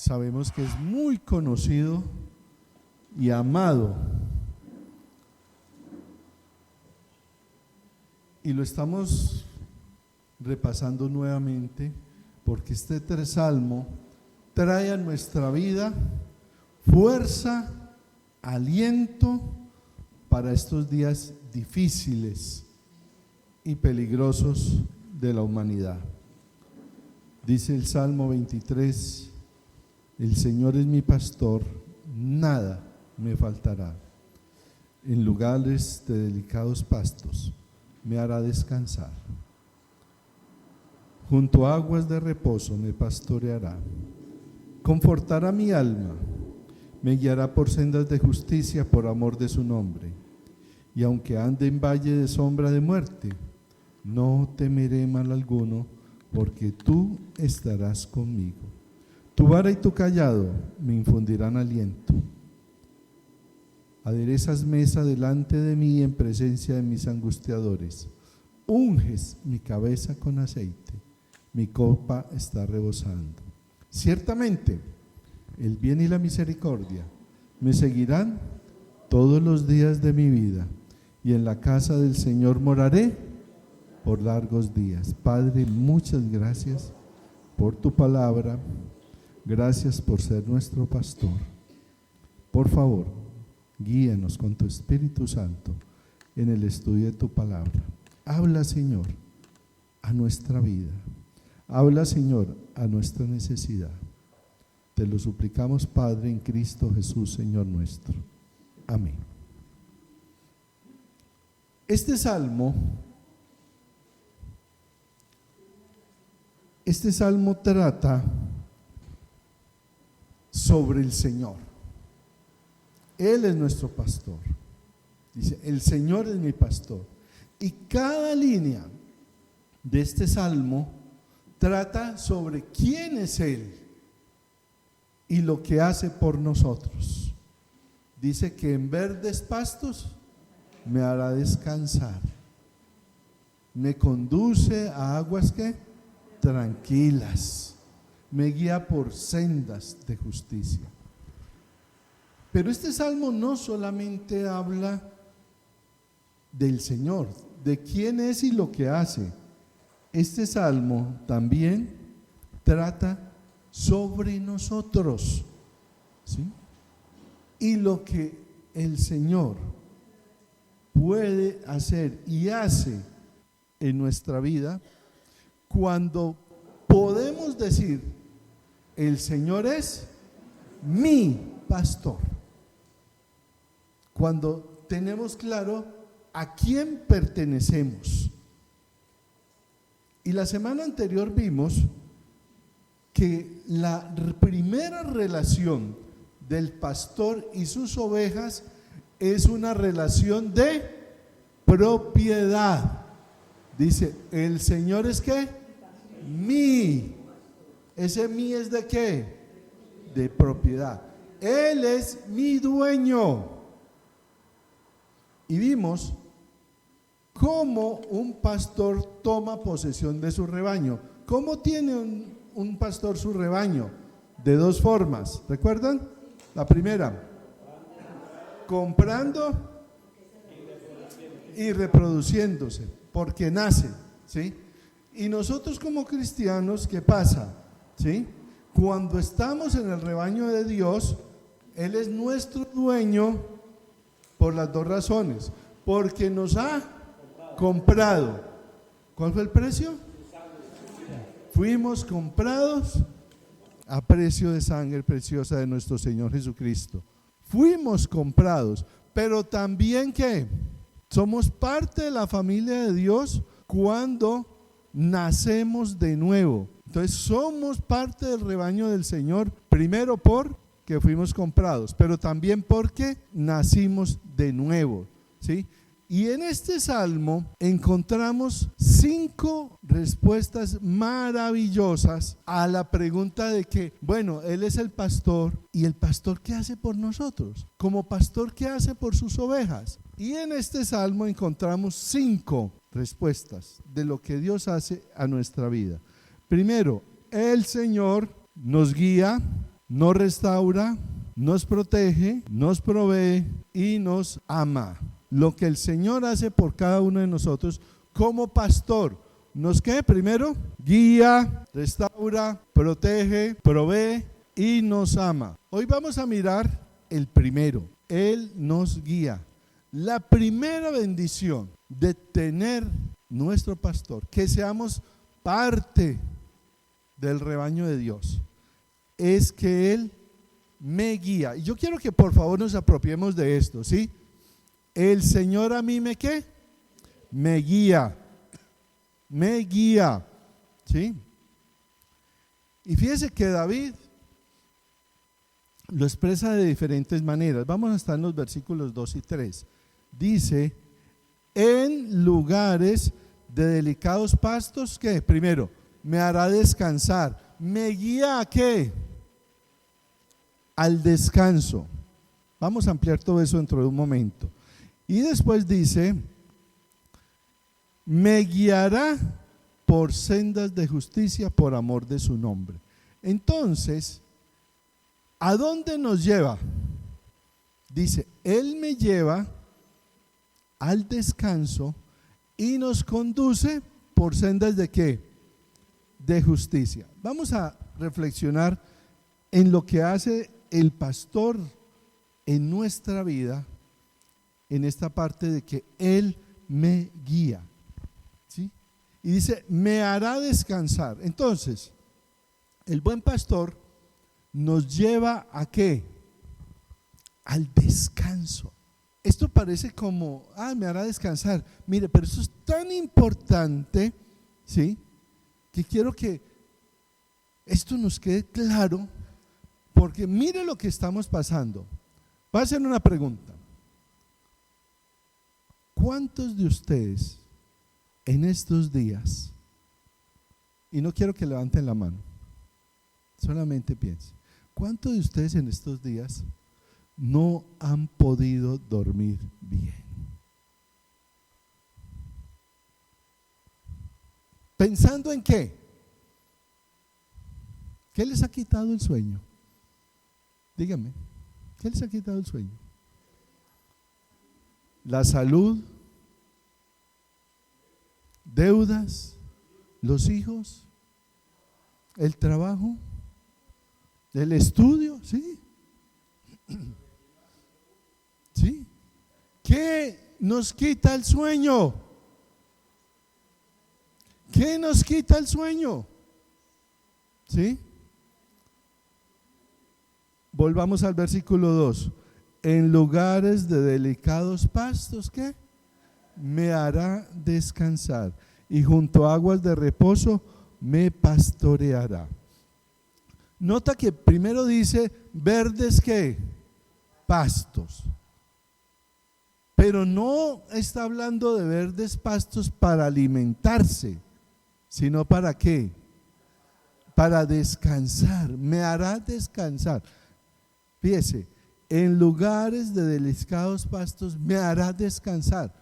sabemos que es muy conocido y amado. Y lo estamos repasando nuevamente porque este salmo trae a nuestra vida fuerza, aliento para estos días difíciles y peligrosos de la humanidad. Dice el Salmo 23: el Señor es mi pastor, nada me faltará. En lugares de delicados pastos me hará descansar. Junto a aguas de reposo me pastoreará. Confortará mi alma. Me guiará por sendas de justicia por amor de su nombre. Y aunque ande en valle de sombra de muerte, no temeré mal alguno, porque tú estarás conmigo. Tu vara y tu cayado me infundirán aliento. Aderezas mesa delante de mí en presencia de mis angustiadores. Unges mi cabeza con aceite. Mi copa está rebosando. Ciertamente, el bien y la misericordia me seguirán todos los días de mi vida, y en la casa del Señor moraré por largos días. Padre, muchas gracias por tu palabra. Gracias por ser nuestro pastor. Por favor, guíanos con tu Espíritu Santo en el estudio de tu palabra. Habla, Señor, a nuestra vida. Habla, Señor, a nuestra necesidad. Te lo suplicamos, Padre, en Cristo Jesús, Señor nuestro. Amén. Este salmo trata sobre el Señor. Él es nuestro pastor. Dice, el Señor es mi pastor. Y cada línea de este salmo trata sobre quién es Él y lo que hace por nosotros. Dice que en verdes pastos me hará descansar. Me conduce a aguas que tranquilas. Me guía por sendas de justicia. Pero este salmo no solamente habla del Señor, de quién es y lo que hace. Este salmo también trata sobre nosotros, ¿sí? Y lo que el Señor puede hacer y hace en nuestra vida cuando podemos decir: el Señor es mi pastor. Cuando tenemos claro a quién pertenecemos. Y la semana anterior vimos que la primera relación del pastor y sus ovejas es una relación de propiedad. Dice, el Señor es ¿qué? Mi. ¿Ese mi es de qué? De propiedad. Él es mi dueño. Y vimos cómo un pastor toma posesión de su rebaño. ¿Cómo tiene un pastor su rebaño? De dos formas, ¿recuerdan? La primera, comprando y reproduciéndose, porque nace, ¿sí? Y nosotros como cristianos, ¿qué pasa? ¿Sí? Cuando estamos en el rebaño de Dios, Él es nuestro dueño por las dos razones. Porque nos ha comprado. ¿Cuál fue el precio? Fuimos comprados a precio de sangre preciosa de nuestro Señor Jesucristo. Fuimos comprados, pero también ¿qué? Somos parte de la familia de Dios cuando nacemos de nuevo. Entonces somos parte del rebaño del Señor, primero porque fuimos comprados, pero también porque nacimos de nuevo, ¿sí? Y en este salmo encontramos 5 respuestas maravillosas a la pregunta de que, bueno, Él es el pastor, ¿y el pastor qué hace por nosotros? Como pastor, ¿qué hace por sus ovejas? Y en este salmo encontramos 5 respuestas de lo que Dios hace a nuestra vida. Primero, el Señor nos guía nos restaura, nos protege, nos provee y nos ama. Lo que el Señor hace por cada uno de nosotros como pastor, ¿nos qué? Primero, guía, restaura, protege, provee y nos ama. Hoy vamos a mirar el primero. Él nos guía. La primera bendición de tener nuestro pastor, que seamos parte del rebaño de Dios, es que Él me guía. Y yo quiero que por favor nos apropiemos de esto, ¿sí? El Señor a mí me ¿qué? Me guía. Me guía, ¿sí? Y fíjese que David lo expresa de diferentes maneras. Vamos a estar en los versículos 2 y 3. Dice, en lugares de delicados pastos, ¿qué? Primero, me hará descansar. ¿Me guía a qué? Al descanso. Vamos a ampliar todo eso dentro de un momento. Y después dice, me guiará por sendas de justicia por amor de su nombre. Entonces, ¿a dónde nos lleva? Dice, Él me lleva al descanso y nos conduce por sendas de ¿qué? De justicia. Vamos a reflexionar en lo que hace el pastor en nuestra vida, en esta parte de que Él me guía, ¿sí? Y dice, me hará descansar. Entonces, el buen pastor nos lleva a ¿qué? Al descanso. Esto parece como, me hará descansar. Mire, pero eso es tan importante, ¿sí? Que quiero que esto nos quede claro, porque mire lo que estamos pasando. Voy a hacer una pregunta. ¿Cuántos de ustedes en estos días, y no quiero que levanten la mano, solamente piensen, ¿cuántos de ustedes en estos días no han podido dormir bien? ¿Pensando en qué? ¿Qué les ha quitado el sueño? Díganme, ¿qué les ha quitado el sueño? La salud, deudas, los hijos, el trabajo, el estudio, ¿sí? ¿Sí? ¿Qué nos quita el sueño? ¿Qué nos quita el sueño? ¿Sí? Volvamos al versículo 2. En lugares de delicados pastos, ¿qué? Me hará descansar, y junto a aguas de reposo me pastoreará. Nota que primero dice verdes, ¿qué? Pastos. Pero no está hablando de verdes pastos para alimentarse, sino para ¿qué? Para descansar. Me hará descansar. Fíjese, en lugares de delicados pastos me hará descansar.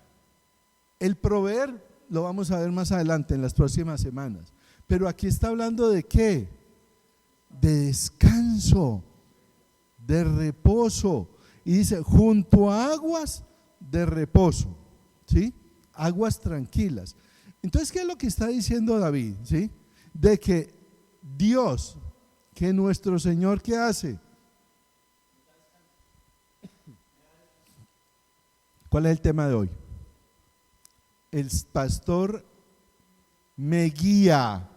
El proveer lo vamos a ver más adelante en las próximas semanas, pero aquí está hablando de ¿qué? De descanso, de reposo, y dice junto a aguas de reposo, ¿sí? Aguas tranquilas. Entonces, ¿qué es lo que está diciendo David? ¿Sí? De que Dios, que nuestro Señor, ¿qué hace? ¿Cuál es el tema de hoy? El pastor me guía.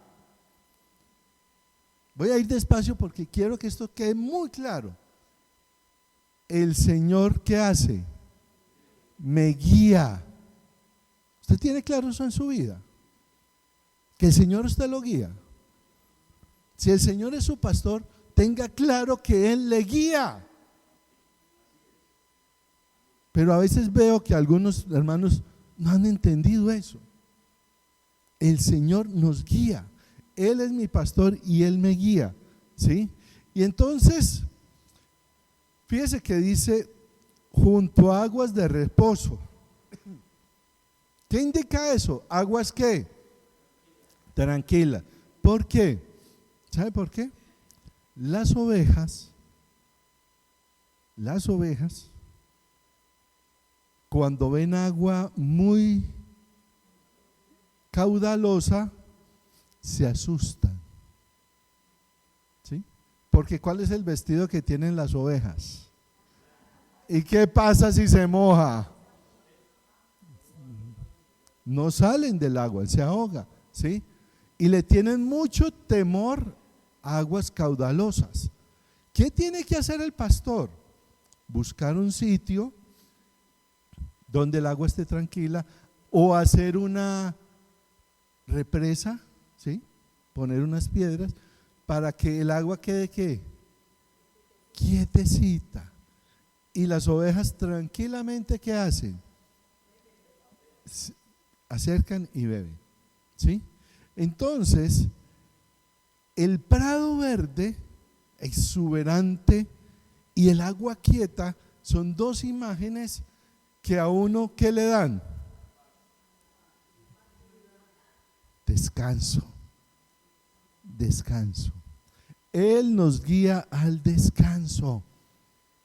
Voy a ir despacio porque quiero que esto quede muy claro. El Señor, ¿qué hace? Me guía. ¿Usted tiene claro eso en su vida? Que el Señor usted lo guía. Si el Señor es su pastor, tenga claro que Él le guía. Pero a veces veo que algunos hermanos no han entendido eso. El Señor nos guía. Él es mi pastor y Él me guía, ¿sí? Y entonces, fíjese que dice junto a aguas de reposo. ¿Qué indica eso? ¿Aguas qué? Tranquila. ¿Por qué? ¿Sabe por qué? Las ovejas, cuando ven agua muy caudalosa, se asustan. ¿Sí? Porque ¿cuál es el vestido que tienen las ovejas? ¿Y qué pasa si se moja? No salen del agua, se ahoga, ¿sí? Y le tienen mucho temor a aguas caudalosas. ¿Qué tiene que hacer el pastor? Buscar un sitio donde el agua esté tranquila o hacer una represa, ¿sí? Poner unas piedras para que el agua quede ¿qué? Quietecita. Y las ovejas tranquilamente ¿qué hacen? Se acercan y beben, ¿sí? Entonces, el prado verde, exuberante, y el agua quieta son dos imágenes que a uno ¿qué le dan? Descanso. Descanso. Él nos guía al descanso,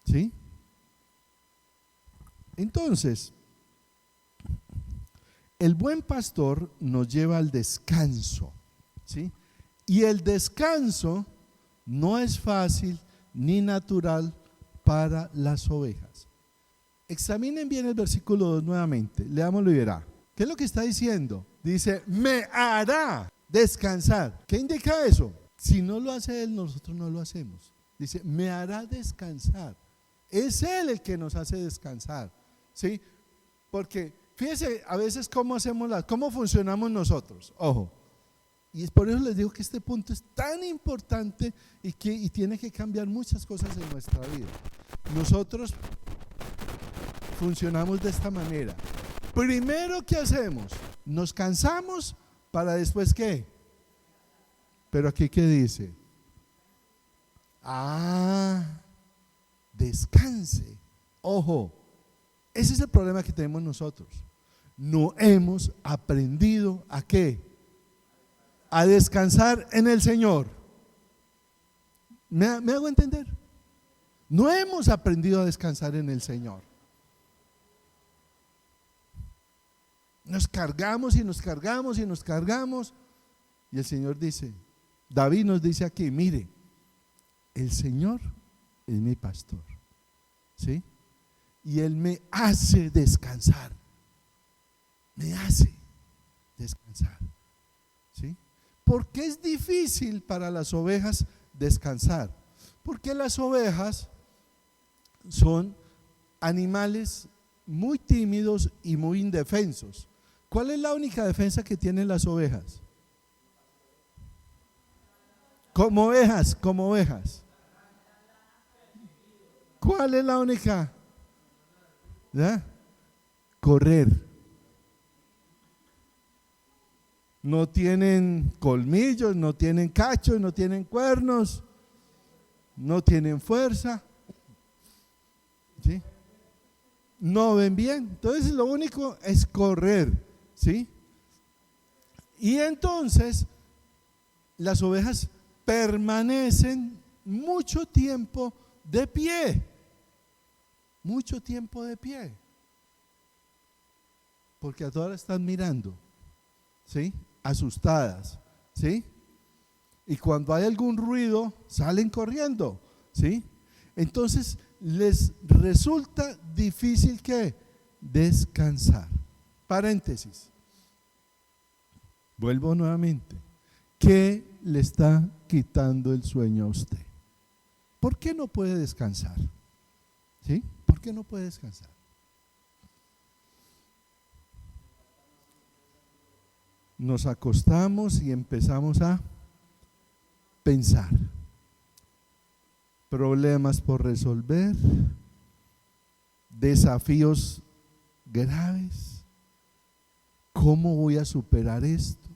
¿sí? Entonces, el buen pastor nos lleva al descanso, ¿sí? Y el descanso no es fácil ni natural para las ovejas. Examinen bien el versículo 2 nuevamente, leámoslo y verá. ¿Qué es lo que está diciendo? Dice, me hará descansar. ¿Qué indica eso? Si no lo hace Él, nosotros no lo hacemos. Dice, me hará descansar. Es Él el que nos hace descansar, ¿sí? Porque fíjense a veces cómo cómo funcionamos nosotros. Ojo. Y es por eso les digo que este punto es tan importante y tiene que cambiar muchas cosas en nuestra vida. Nosotros funcionamos de esta manera. Primero, ¿qué hacemos? Nos cansamos para después ¿qué? Pero aquí ¿qué dice? Descanse. Ojo, ese es el problema que tenemos nosotros. No hemos aprendido ¿a qué? A descansar en el Señor. ¿Me hago entender? No hemos aprendido a descansar en el Señor. Nos cargamos y nos cargamos y nos cargamos. Y el Señor dice, David nos dice aquí, mire, el Señor es mi pastor, ¿sí? Y Él me hace descansar. Me hace descansar, ¿sí? ¿Por qué es difícil para las ovejas descansar? Porque las ovejas son animales muy tímidos y muy indefensos. ¿Cuál es la única defensa que tienen las ovejas? Como ovejas, como ovejas. ¿Cuál es la única? ¿Ya? Correr. No tienen colmillos, no tienen cachos, no tienen cuernos, no tienen fuerza, ¿sí? No ven bien, entonces lo único es correr, ¿sí? Y entonces las ovejas permanecen mucho tiempo de pie, mucho tiempo de pie, porque a todas están mirando, ¿sí? Asustadas, ¿sí? Y cuando hay algún ruido salen corriendo, ¿sí? Entonces les resulta difícil ¿qué? Descansar. Paréntesis. Vuelvo nuevamente. ¿Qué le está quitando el sueño a usted? ¿Por qué no puede descansar? ¿Sí? ¿Por qué no puede descansar? Nos acostamos y empezamos a pensar. Problemas por resolver, desafíos graves. ¿Cómo voy a superar esto?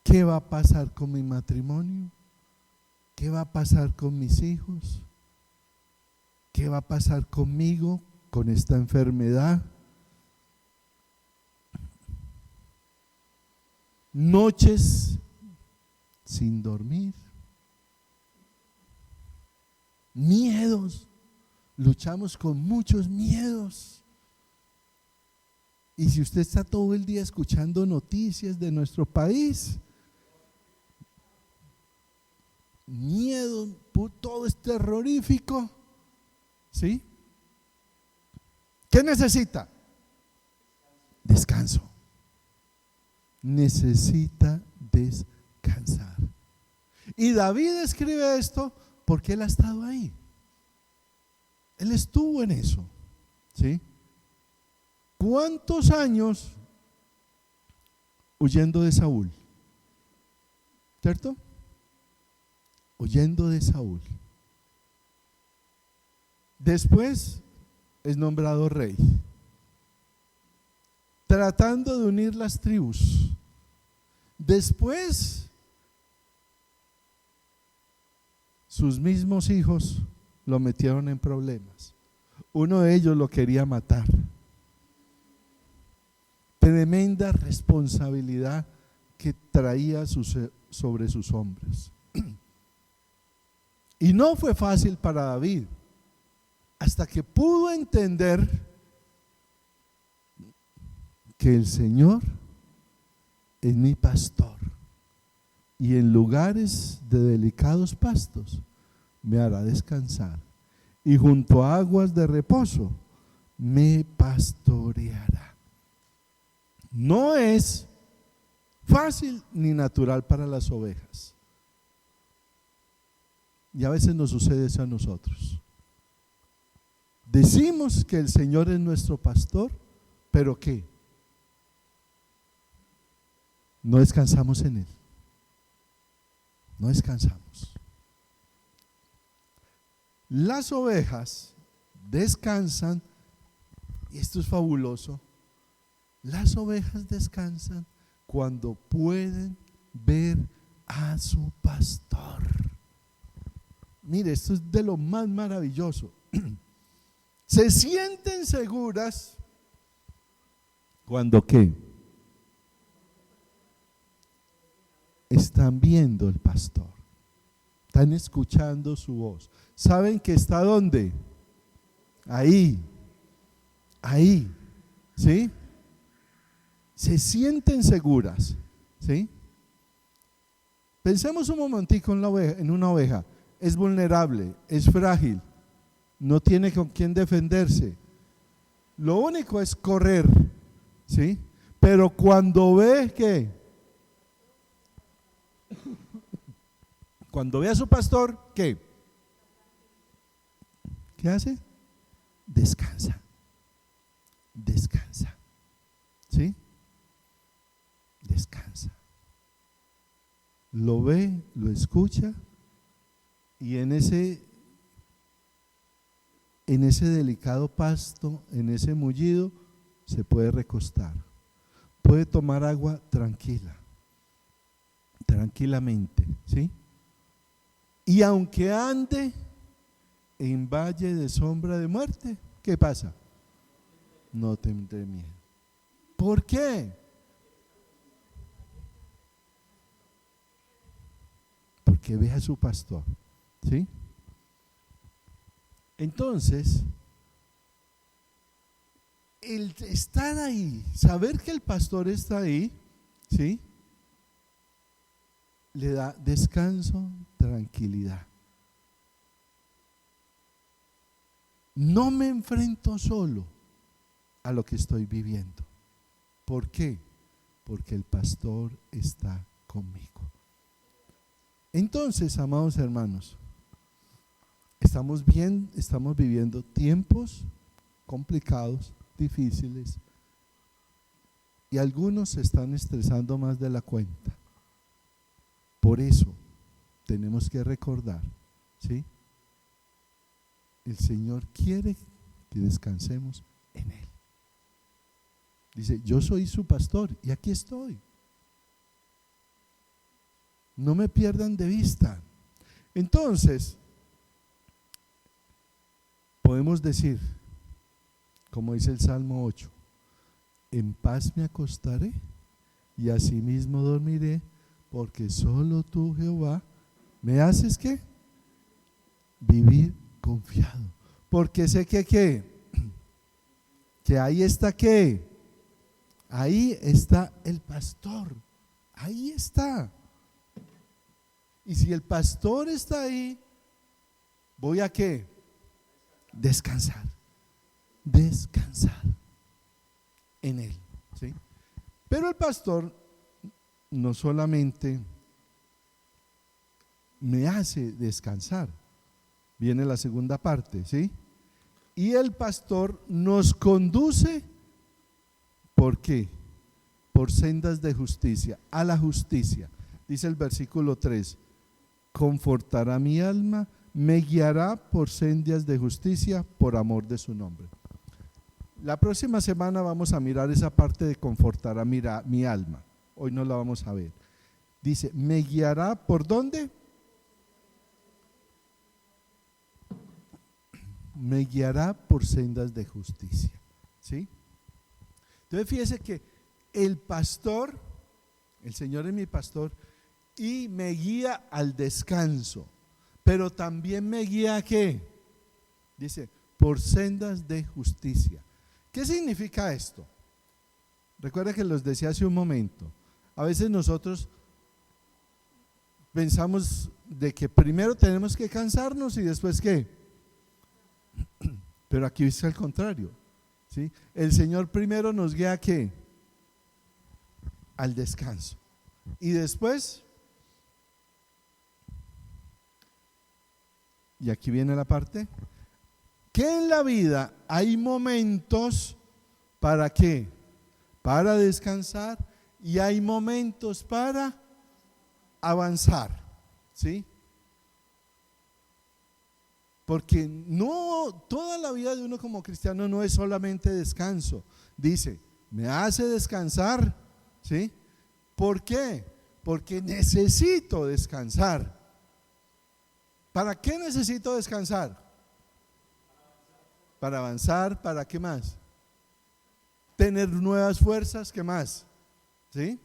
¿Qué va a pasar con mi matrimonio? ¿Qué va a pasar con mis hijos? ¿Qué va a pasar conmigo con esta enfermedad? Noches sin dormir, luchamos con muchos miedos. Y si usted está todo el día escuchando noticias de nuestro país, miedo, todo es terrorífico, ¿sí? ¿Qué necesita? Descanso. Necesita descansar. Y David escribe esto porque él ha estado ahí. Él estuvo en eso, ¿sí? ¿Cuántos años huyendo de Saúl? ¿Cierto? Huyendo de Saúl. Después es nombrado rey, tratando de unir las tribus. Después sus mismos hijos lo metieron en problemas. Uno de ellos lo quería matar. Tremenda responsabilidad que traía sobre sus hombros. Y no fue fácil para David, hasta que pudo entender que el Señor es mi pastor y en lugares de delicados pastos me hará descansar y junto a aguas de reposo me pastoreará. No es fácil ni natural para las ovejas. Y a veces nos sucede eso a nosotros. Decimos que el Señor es nuestro pastor, pero ¿qué? No descansamos en Él. No descansamos. Las ovejas descansan, y esto es fabuloso. Las ovejas descansan cuando pueden ver a su pastor. Mire, esto es de lo más maravilloso. Se sienten seguras cuando ¿qué? Están viendo el pastor, están escuchando su voz. ¿Saben que está dónde? Ahí, ¿sí? Se sienten seguras, ¿sí? Pensemos un momentico en una oveja. Es vulnerable, es frágil, no tiene con quién defenderse. Lo único es correr, ¿sí? Pero cuando ve que, cuando ve a su pastor, ¿qué? ¿Qué hace? Descansa, ¿sí? Descansa. Lo ve, lo escucha. Y en ese delicado pasto, en ese mullido, se puede recostar. Puede tomar agua tranquilamente, ¿sí? Y aunque ande en valle de sombra de muerte, ¿qué pasa? No tendré miedo. ¿Por qué? Porque ve a su pastor. ¿Sí? Entonces, el estar ahí, saber que el pastor está ahí, ¿sí? Le da descanso, tranquilidad. No me enfrento solo a lo que estoy viviendo. ¿Por qué? Porque el pastor está conmigo. Entonces, amados hermanos, estamos viviendo tiempos complicados, difíciles, y algunos se están estresando más de la cuenta. Por eso tenemos que recordar, ¿sí? El Señor quiere que descansemos en Él. Dice, yo soy su pastor y aquí estoy. No me pierdan de vista. Entonces, podemos decir, como dice el Salmo 8, en paz me acostaré y asimismo dormiré, porque solo tú, Jehová, me haces ¿qué? Vivir confiado. Porque sé que ahí está ahí está el pastor, ahí está. Y si el pastor está ahí, voy a descansar en él, ¿sí? Pero el pastor no solamente me hace descansar, viene la segunda parte, ¿sí? Y el pastor nos conduce, ¿por qué? Por sendas de justicia, a la justicia. Dice el versículo 3, confortará mi alma, me guiará por sendas de justicia por amor de su nombre. La próxima semana vamos a mirar esa parte de confortará mi alma. Hoy no la vamos a ver. Dice, me guiará ¿por dónde? Me guiará por sendas de justicia, ¿sí? Entonces fíjese que el pastor, el Señor es mi pastor y me guía al descanso, pero también me guía ¿a qué? Dice, por sendas de justicia. ¿Qué significa esto? Recuerda que los decía hace un momento, a veces nosotros pensamos de que primero tenemos que cansarnos y después ¿qué? Pero aquí es al contrario, ¿sí? El Señor primero nos guía ¿a qué? Al descanso. Y después, y aquí viene la parte, que en la vida hay momentos ¿para qué? Para descansar y hay momentos para avanzar, ¿sí? Porque no, toda la vida de uno como cristiano no es solamente descanso. Dice, me hace descansar, ¿sí? ¿Por qué? Porque necesito descansar. ¿Para qué necesito descansar? Para avanzar, ¿para qué más? Tener nuevas fuerzas, ¿qué más? ¿Sí?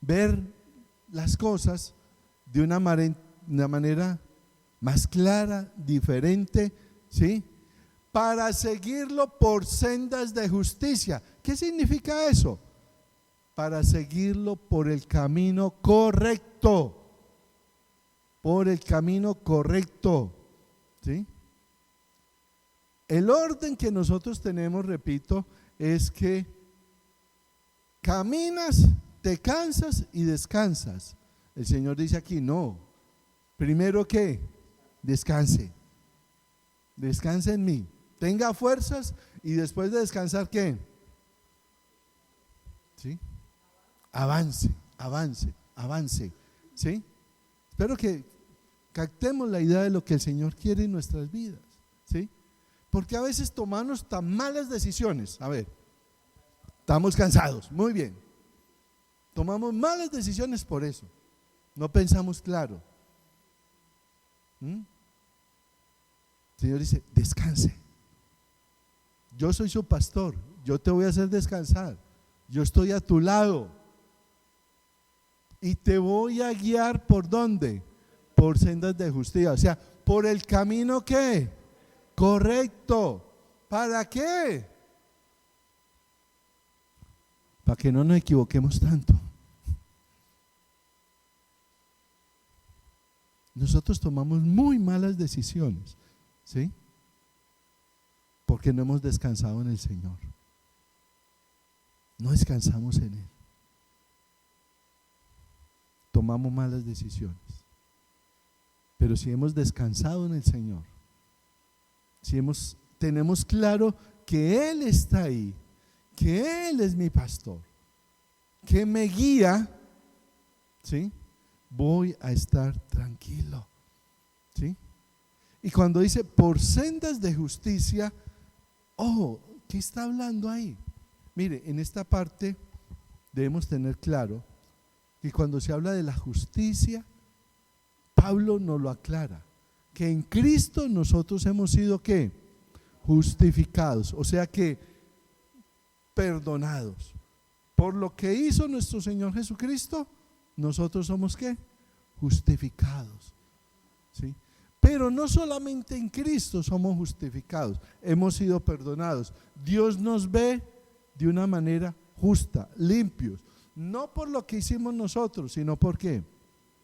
Ver las cosas de una manera más clara, diferente, ¿sí? Para seguirlo por sendas de justicia. ¿Qué significa eso? Para seguirlo por el camino correcto. Por el camino correcto, ¿sí? El orden que nosotros tenemos, repito, es que caminas, te cansas y descansas. El Señor dice aquí, no. Primero ¿qué? Descanse en mí, tenga fuerzas y después de descansar ¿qué? ¿Sí? Avance, ¿sí? Espero que captemos la idea de lo que el Señor quiere en nuestras vidas, ¿sí? Porque a veces tomamos tan malas decisiones, a ver, estamos cansados, muy bien, tomamos malas decisiones por eso, no pensamos claro. El Señor dice, descanse. Yo soy su pastor, yo te voy a hacer descansar. Yo estoy a tu lado y te voy a guiar ¿por dónde? Por sendas de justicia, o sea, por el camino ¿qué? Correcto. ¿Para qué? Para que no nos equivoquemos tanto. Nosotros tomamos muy malas decisiones, ¿sí? Porque no hemos descansado en el Señor. No descansamos en Él. Tomamos malas decisiones. Pero si hemos descansado en el Señor, si tenemos claro que Él está ahí, que Él es mi pastor, que me guía, ¿sí? Voy a estar tranquilo, ¿sí? Y cuando dice por sendas de justicia, ojo, ¿qué está hablando ahí? Mire, en esta parte debemos tener claro que cuando se habla de la justicia, Pablo nos lo aclara, que en Cristo nosotros hemos sido ¿qué? Justificados, o sea que perdonados. Por lo que hizo nuestro Señor Jesucristo, nosotros somos ¿qué? Justificados, ¿sí? Pero no solamente en Cristo somos justificados, hemos sido perdonados. Dios nos ve de una manera justa, limpios, no por lo que hicimos nosotros, sino por qué,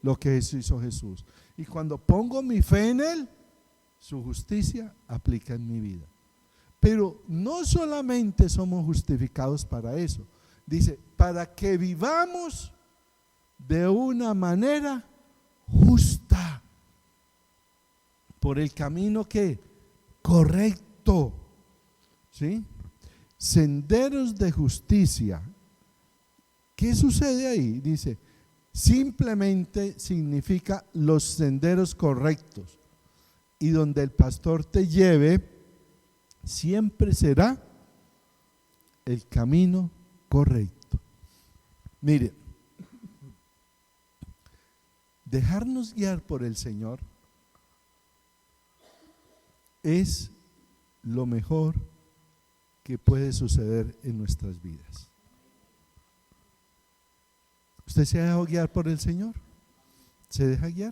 lo que hizo Jesús. Y cuando pongo mi fe en Él, su justicia aplica en mi vida. Pero no solamente somos justificados para eso, dice, para que vivamos de una manera justa, por el camino que correcto, ¿sí? Senderos de justicia. ¿Qué sucede ahí? Dice, simplemente significa los senderos correctos, y donde el pastor te lleve siempre será el camino correcto. Mire, dejarnos guiar por el Señor es lo mejor que puede suceder en nuestras vidas. ¿Usted se ha dejado guiar por el Señor? ¿Se deja guiar?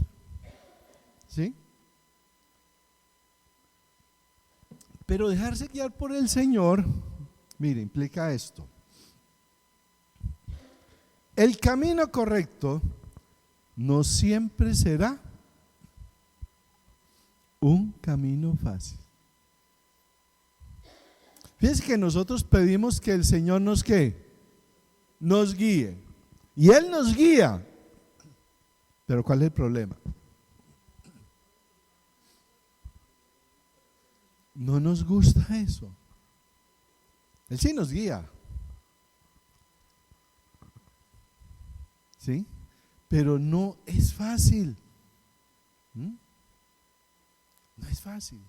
¿Sí? Pero dejarse guiar por el Señor, mire, implica esto. El camino correcto no siempre será un camino fácil. Fíjense que nosotros pedimos que el Señor nos guíe. Y Él nos guía. Pero ¿cuál es el problema? No nos gusta eso. Él sí nos guía. ¿Sí? Pero no es fácil. No es fácil.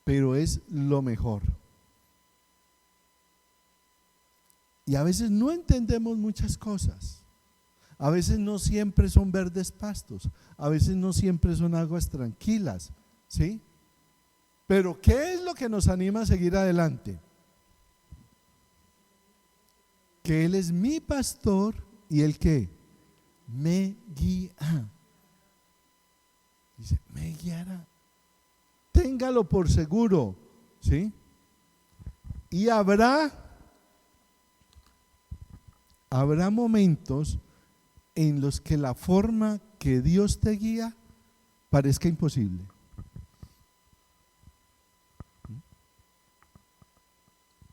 Pero es lo mejor. Y a veces no entendemos muchas cosas. A veces no siempre son verdes pastos. A veces no siempre son aguas tranquilas. ¿Sí? Pero ¿qué es lo que nos anima a seguir adelante? Que Él es mi pastor y Él ¿qué? Me guía. Dice, me guiará. Téngalo por seguro, ¿sí? Y habrá momentos en los que la forma que Dios te guía parezca imposible.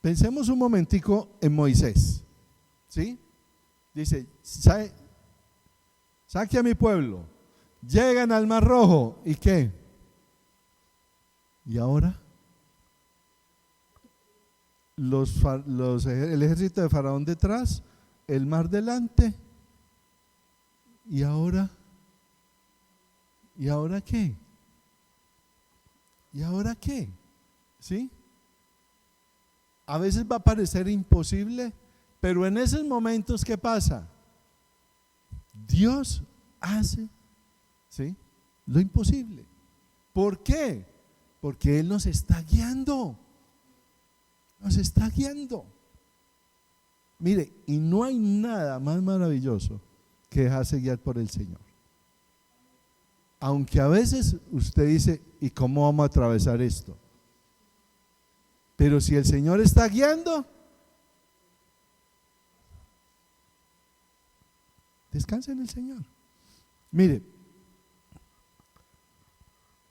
Pensemos un momentico en Moisés, ¿sí? Dice, saque a mi pueblo, llegan al Mar Rojo, ¿y qué? Y ahora el ejército de Faraón detrás, el mar delante, y ahora qué? ¿Y ahora qué? ¿Sí? A veces va a parecer imposible, pero en esos momentos, ¿qué pasa? Dios hace, ¿sí?, lo imposible. ¿Por qué? Porque Él nos está guiando. Nos está guiando. Mire, y no hay nada más maravilloso que dejarse guiar por el Señor. Aunque a veces usted dice, ¿y cómo vamos a atravesar esto? Pero si el Señor está guiando, descansa en el Señor. Mire,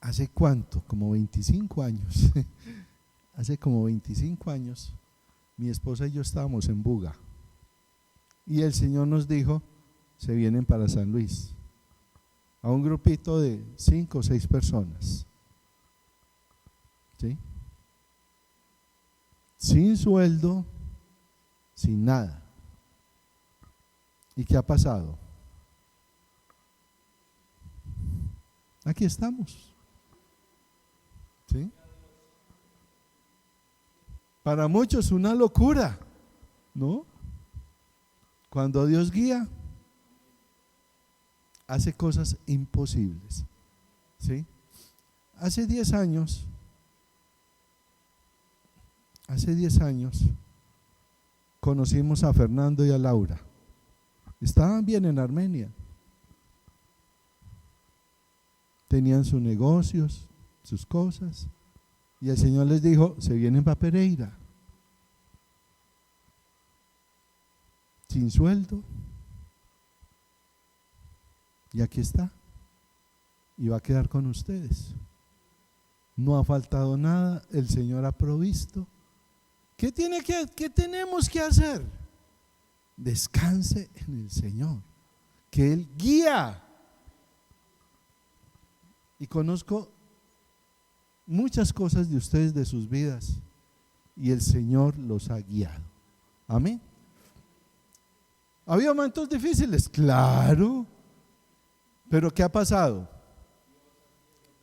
¿hace cuánto? Como 25 años. Hace como 25 años, mi esposa y yo estábamos en Buga. Y el Señor nos dijo, se vienen para San Luis. A un grupito de 5 o 6 personas. ¿Sí? Sin sueldo, sin nada. ¿Y qué ha pasado? Aquí estamos. ¿Sí? Para muchos una locura, ¿no? Cuando Dios guía, hace cosas imposibles. ¿Sí? Hace 10 años, conocimos a Fernando y a Laura. Estaban bien en Armenia. tenían sus negocios, sus cosas, y el Señor les dijo, se vienen para Pereira, sin sueldo, y aquí está, y va a quedar con ustedes. No ha faltado nada, el Señor ha provisto. ¿Qué tenemos que hacer? Descanse en el Señor, que Él guía. Y conozco muchas cosas de ustedes, de sus vidas, y el Señor los ha guiado. Amén. ¿Había momentos difíciles? Claro. ¿Pero qué ha pasado?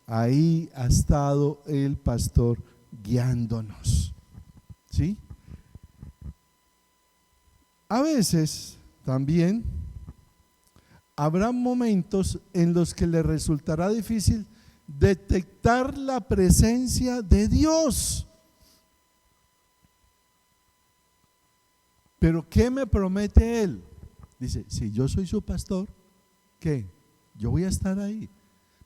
Ahí ha estado el pastor guiándonos. ¿Sí? A veces también habrá momentos en los que le resultará difícil detectar la presencia de Dios. Pero ¿qué me promete Él? Dice, si yo soy su pastor, ¿qué? Yo voy a estar ahí.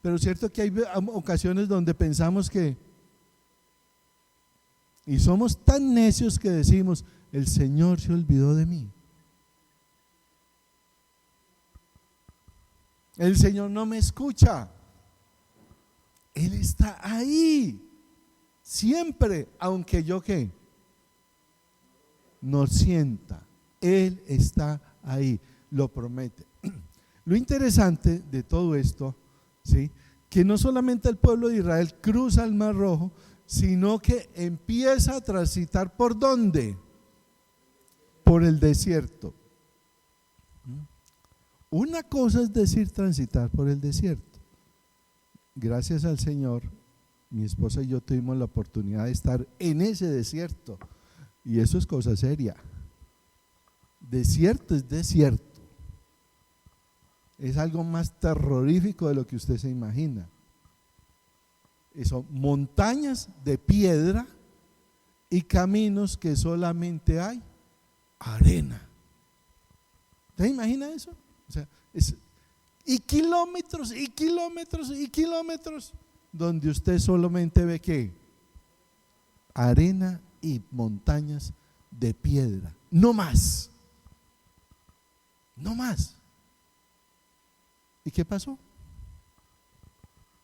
Pero es cierto que hay ocasiones donde pensamos que, y somos tan necios que decimos, el Señor se olvidó de mí. El Señor no me escucha. Él está ahí, siempre, aunque yo ¿qué? No sienta. Él está ahí, lo promete. Lo interesante de todo esto, ¿sí?, que no solamente el pueblo de Israel cruza el Mar Rojo, sino que empieza a transitar ¿por dónde? Por el desierto. Una cosa es decir transitar por el desierto. Gracias al Señor, mi esposa y yo tuvimos la oportunidad de estar en ese desierto, y eso es cosa seria. Desierto es desierto. Es algo más terrorífico de lo que usted se imagina. Son montañas de piedra y caminos que solamente hay arena. ¿Te imagina eso? O sea, y kilómetros y kilómetros y kilómetros donde usted solamente ve que arena y montañas de piedra, no más, no más. ¿Y qué pasó?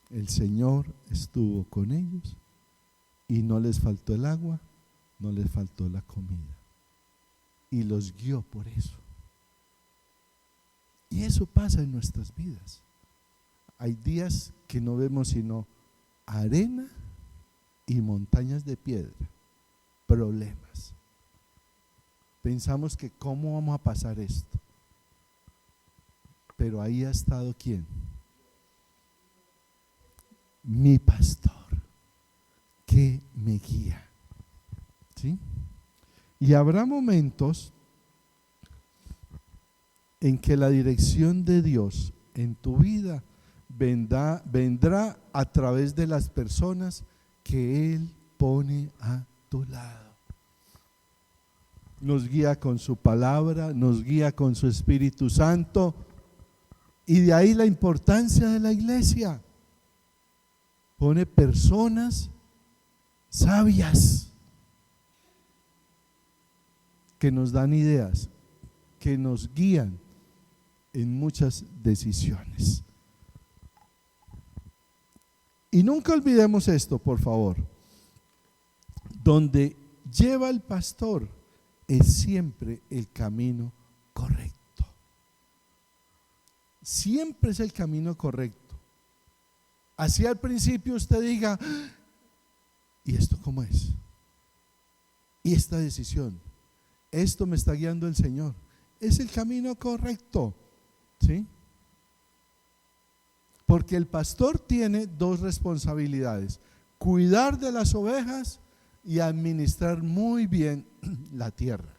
El Señor estuvo con ellos y no les faltó el agua, no les faltó la comida, y los guió por eso. Y eso pasa en nuestras vidas. Hay días que no vemos sino arena y montañas de piedra, problemas. Pensamos que cómo vamos a pasar esto. Pero ahí ha estado ¿quién? Mi pastor, que me guía. ¿Sí? Y habrá momentos en que la dirección de Dios en tu vida vendrá a través de las personas que Él pone a tu lado. Nos guía con su palabra, nos guía con su Espíritu Santo, y de ahí la importancia de la iglesia. Pone personas sabias que nos dan ideas, que nos guían en muchas decisiones. Y nunca olvidemos esto, por favor. Donde lleva el pastor es siempre el camino correcto. Siempre es el camino correcto. Así al principio usted diga, ¿y esto cómo es? ¿Y esta decisión? Esto me está guiando el Señor. Es el camino correcto, ¿sí? Porque el pastor tiene dos responsabilidades: cuidar de las ovejas y administrar muy bien la tierra.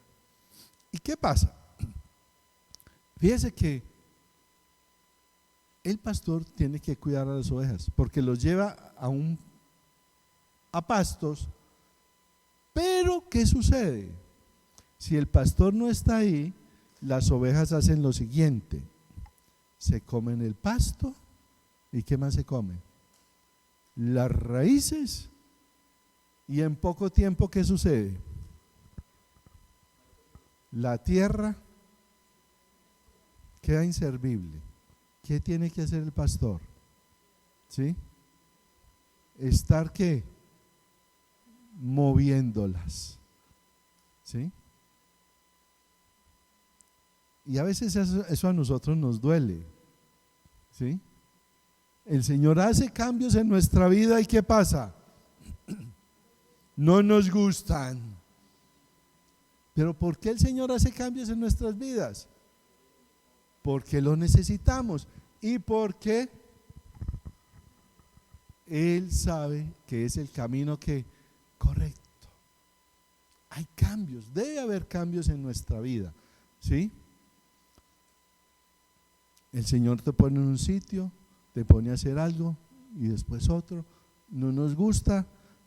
¿Y qué pasa? Fíjese que el pastor tiene que cuidar a las ovejas porque los lleva a pastos. Pero ¿qué sucede? Si el pastor no está ahí, las ovejas hacen lo siguiente: se comen el pasto. ¿Y qué más se come? las raíces, y en poco tiempo, ¿qué sucede? La tierra queda inservible. ¿Qué tiene que hacer el pastor? ¿Sí? Estar ¿qué? Moviéndolas. ¿Sí? Y a veces eso a nosotros nos duele. ¿Sí? El Señor hace cambios en nuestra vida y ¿qué pasa? No nos gustan. Pero ¿por qué el Señor hace cambios en nuestras vidas? Porque lo necesitamos y porque Él sabe que es el camino que correcto. Hay cambios, debe haber cambios en nuestra vida, ¿sí? El Señor te pone en un sitio, te pone a hacer algo y después otro, no nos gusta,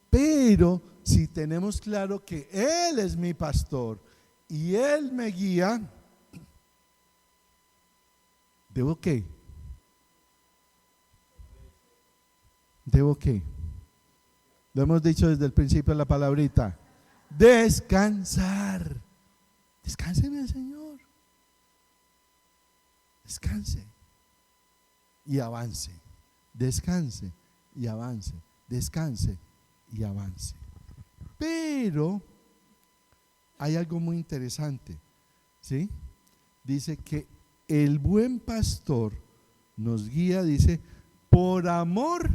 pero si tenemos claro que Él es mi pastor y Él me guía, ¿debo qué? ¿Debo qué? Lo hemos dicho desde el principio de la palabrita. Descansar. Descanse en el Señor. Descanse y avance. Descanse y avance. Descanse y avance. Pero hay algo muy interesante, ¿sí? Dice que el buen pastor nos guía, dice, por amor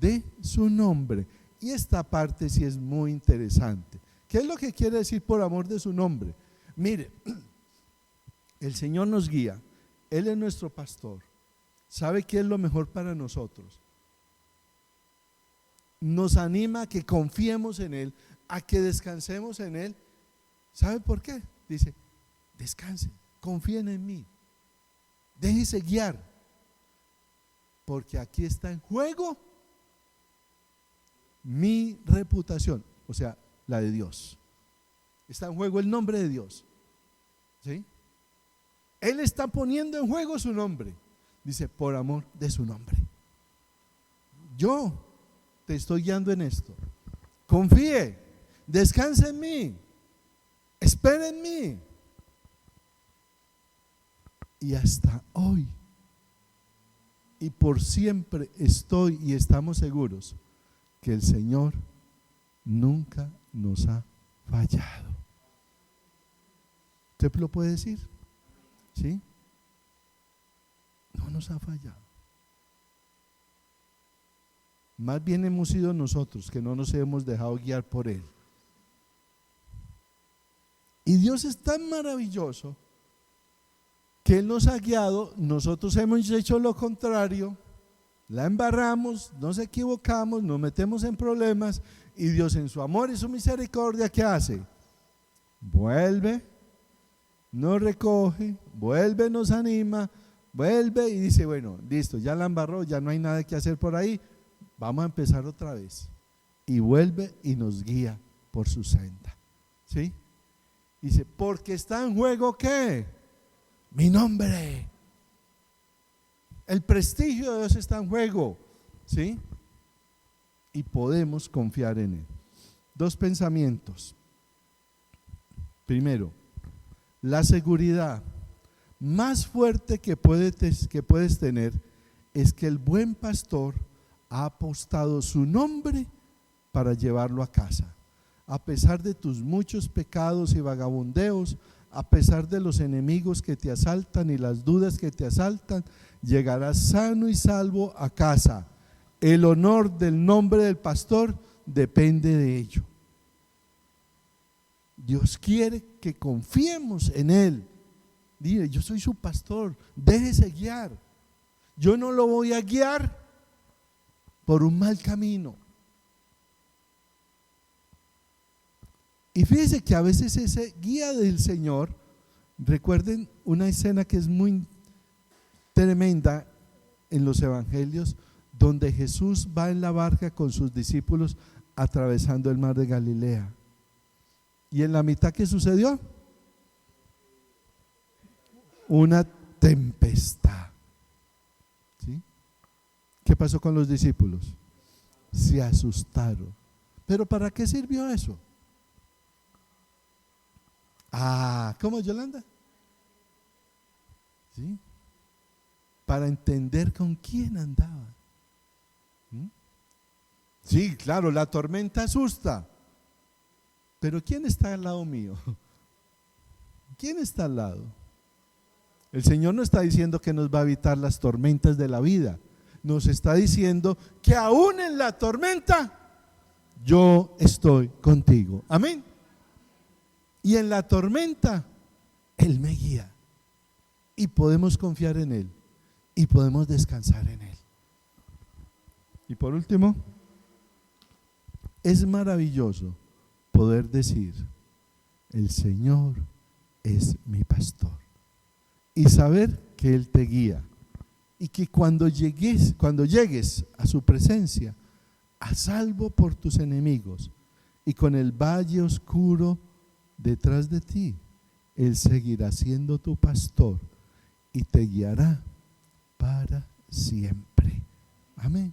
de su nombre. Y esta parte sí es muy interesante. ¿Qué es lo que quiere decir por amor de su nombre? Mire, el Señor nos guía, Él es nuestro pastor, sabe qué es lo mejor para nosotros. Nos anima a que confiemos en Él, a que descansemos en Él. ¿Sabe por qué? Dice, descansen, confíen en mí, déjese guiar, porque aquí está en juego mi reputación, o sea, la de Dios. Está en juego el nombre de Dios, ¿sí? Él está poniendo en juego su nombre. Dice, por amor de su nombre. Yo te estoy guiando en esto. Confíe, descanse en mí, espere en mí. Y hasta hoy y por siempre estoy y estamos seguros que el Señor nunca nos ha fallado. ¿Usted lo puede decir? ¿Sí? No nos ha fallado. Más bien hemos sido nosotros que no nos hemos dejado guiar por Él. Y Dios es tan maravilloso que Él nos ha guiado, nosotros hemos hecho lo contrario, la embarramos, nos equivocamos, nos metemos en problemas y Dios en su amor y su misericordia, ¿qué hace? Vuelve, nos recoge, vuelve, nos anima, vuelve y dice, bueno, listo, ya la embarró, ya no hay nada que hacer por ahí, vamos a empezar otra vez. Y vuelve y nos guía por su senda, ¿sí? Dice, porque está en juego ¿qué? Mi nombre. El prestigio de Dios está en juego, ¿sí? Y podemos confiar en Él. Dos pensamientos. Primero, la seguridad más fuerte que puedes tener es que el buen pastor ha apostado su nombre para llevarlo a casa. A pesar de tus muchos pecados y vagabundeos, a pesar de los enemigos que te asaltan y las dudas que te asaltan, llegarás sano y salvo a casa. El honor del nombre del pastor depende de ello. Dios quiere que confiemos en Él. Dile, yo soy su pastor, déjese guiar. Yo no lo voy a guiar por un mal camino. Y fíjense que a veces ese guía del Señor, recuerden una escena que es muy tremenda en los evangelios, donde Jesús va en la barca con sus discípulos atravesando el mar de Galilea. Y en la mitad, ¿qué sucedió? Una tempestad. ¿Sí? ¿Qué pasó con los discípulos? se asustaron. ¿Pero para qué sirvió eso? ¿Cómo, Yolanda? ¿Sí? Para entender con quién andaban. Sí, claro, la tormenta asusta. Pero ¿quién está al lado mío? ¿Quién está al lado? El Señor no está diciendo que nos va a evitar las tormentas de la vida. Nos está diciendo que aún en la tormenta yo estoy contigo. Amén. Y en la tormenta Él me guía. Y podemos confiar en Él. Y podemos descansar en Él. Y por último, es maravilloso poder decir: el Señor es mi pastor. Y saber que Él te guía. Y que cuando llegues a su presencia, a salvo por tus enemigos, y con el valle oscuro detrás de ti, Él seguirá siendo tu pastor y te guiará para siempre. Amén.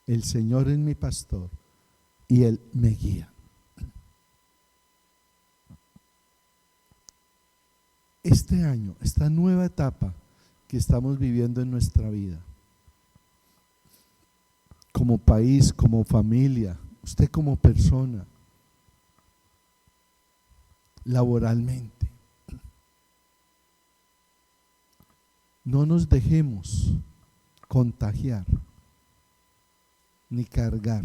El Señor es mi pastor y Él me guía. Este año, esta nueva etapa que estamos viviendo en nuestra vida, como país, como familia, usted como persona, laboralmente, no nos dejemos contagiar ni cargar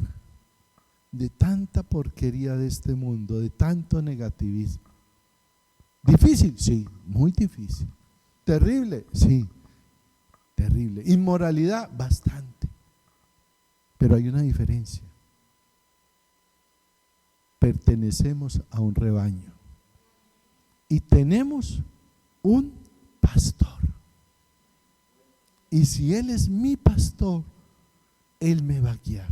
de tanta porquería de este mundo, de tanto negativismo. ¿Difícil? Sí, muy difícil. ¿Terrible? Sí, terrible. Inmoralidad, bastante. Pero hay una diferencia. Pertenecemos a un rebaño y tenemos un pastor. Y si Él es mi pastor, Él me va a guiar.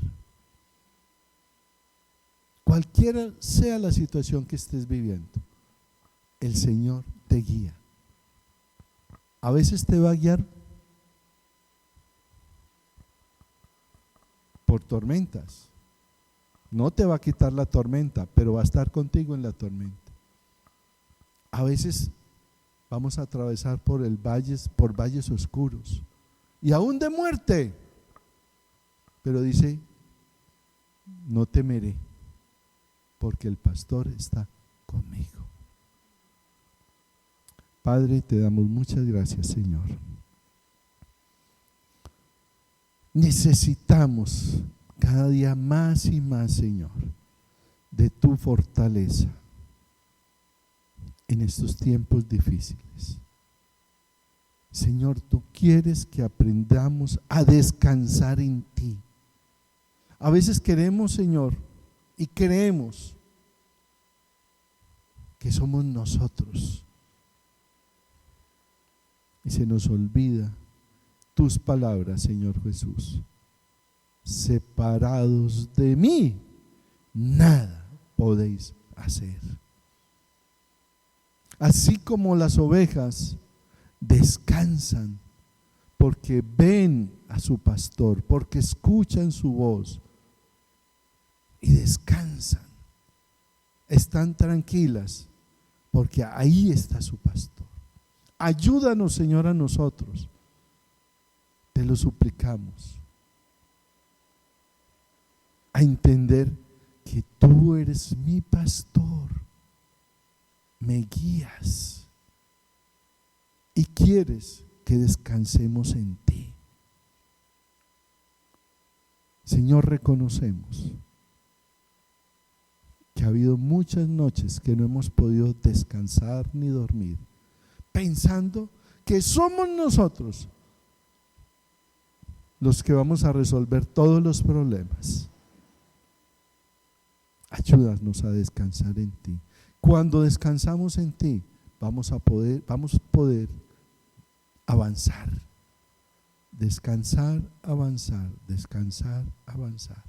Cualquiera sea la situación que estés viviendo, el Señor te guía. A veces te va a guiar por tormentas. No te va a quitar la tormenta, pero va a estar contigo en la tormenta. A veces vamos a atravesar por valles oscuros y aún de muerte. Pero dice: no temeré, porque el pastor está conmigo. Padre, te damos muchas gracias, Señor. Necesitamos cada día más y más, Señor, de tu fortaleza en estos tiempos difíciles. Señor, tú quieres que aprendamos a descansar en ti. A veces queremos, Señor, y creemos que somos nosotros. Y se nos olvida tus palabras, Señor Jesús. Separados de mí, nada podéis hacer. Así como las ovejas descansan porque ven a su pastor, porque escuchan su voz y descansan, están tranquilas porque ahí está su pastor. Ayúdanos, Señor, a nosotros, te lo suplicamos, a entender que tú eres mi pastor, me guías y quieres que descansemos en ti. Señor, reconocemos que ha habido muchas noches que no hemos podido descansar ni dormir, pensando que somos nosotros los que vamos a resolver todos los problemas. Ayúdanos a descansar en ti. Cuando descansamos en ti, vamos a poder avanzar. Descansar, avanzar, descansar, avanzar.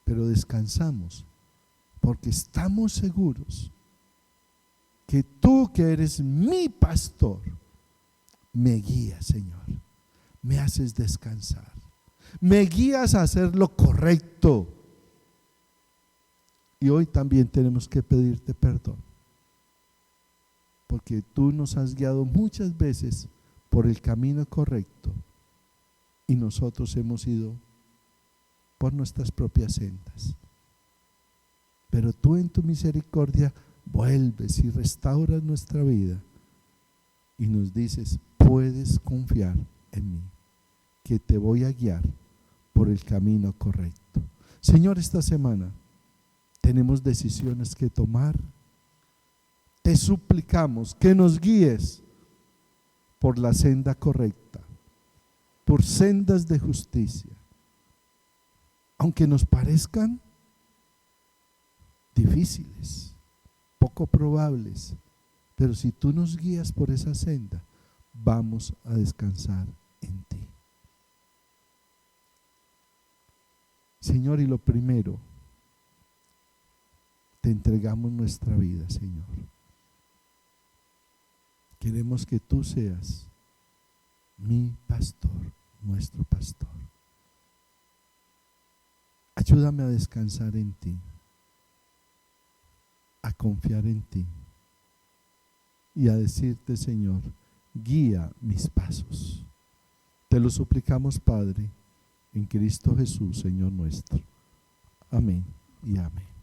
Pero descansamos porque estamos seguros que tú, que eres mi pastor, me guías, Señor. Me haces descansar. me guías a hacer lo correcto. Y hoy también tenemos que pedirte perdón, porque tú nos has guiado muchas veces por el camino correcto y nosotros hemos ido por nuestras propias sendas. Pero tú en tu misericordia vuelves y restauras nuestra vida y nos dices: puedes confiar en mí, que te voy a guiar por el camino correcto. Señor, esta semana tenemos decisiones que tomar. Te suplicamos que nos guíes por la senda correcta, por sendas de justicia, aunque nos parezcan difíciles, poco probables, pero si tú nos guías por esa senda, vamos a descansar en ti. Señor, y lo primero, te entregamos nuestra vida, Señor. Queremos que tú seas mi pastor, nuestro pastor. Ayúdame a descansar en ti, a confiar en ti y a decirte: Señor, guía mis pasos. Te lo suplicamos, Padre, en Cristo Jesús, Señor nuestro. Amén y amén.